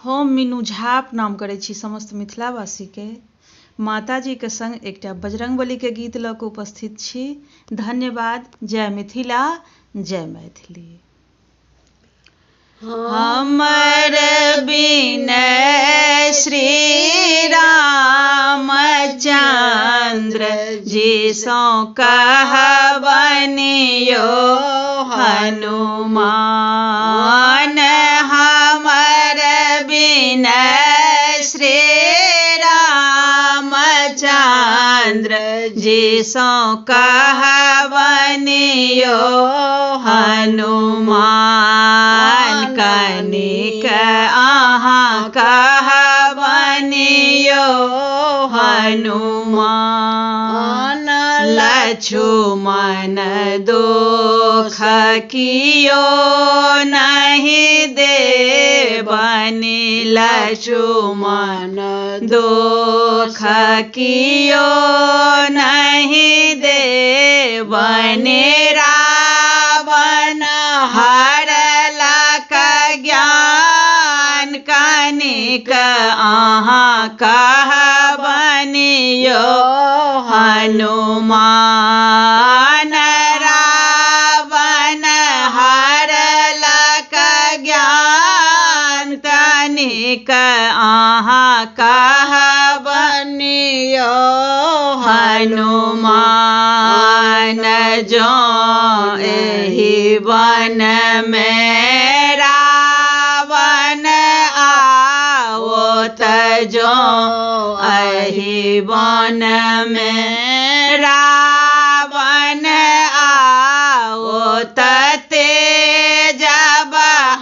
हम मीनू झा प्रणाम करै छी समस्त मिथिलावासीके। माताजीके संग एकटा बजरंगबलीके गीत लऽ कऽ उपस्थित छी। धन्यवाद। जय मिथिला, जय मैथिली। हमर बिनय श्री रामचंद्र जी सँ कहबनि यो हनुमान। हमर बिनय श्री रामचंद्र जी सँ कहबनि यो हनुमान। कनिक अहाँ कहबनि यो हनुमान। लक्ष्मण दुख कियो नहीं देबनि। लक्ष्मण दुख कियो नहीं देबनि। रावण हरलक ज्ञान। कनिक अहाँ कहबनि यो हनुमान। रावण हरलक ज्ञान। कनिक अहाँ कहबनि यो हनुमान। जँ एहि वन में रावण आओत। जँ एहि वन में रावण आओत। तेजब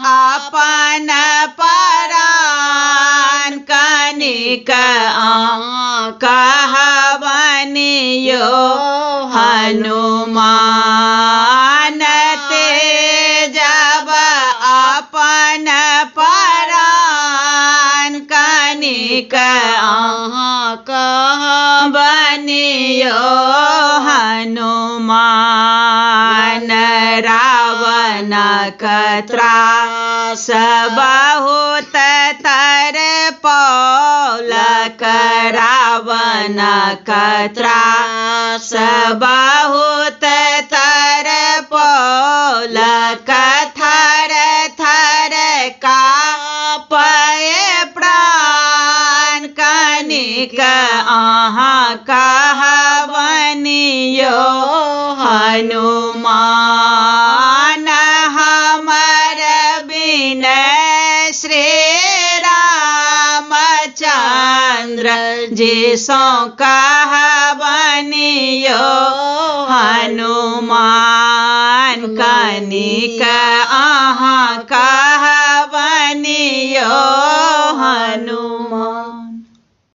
अपन प्राण। कनिक अहाँ कहबनि यो हनुमान। तेजब अपन प्राण। कनिक अहाँ कहबनि यो हनुमान। रावणक त्रास बहुत तरपौलक। रावणक त्रास बहुत तरपौलक। थर थर काँपय प्राण। कनिक अहाँ कहबनि यो हनुमान। हमर बिनय श्री रामचंद्र जी सँ कहबनि यो हनुमान। कनिक अहाँ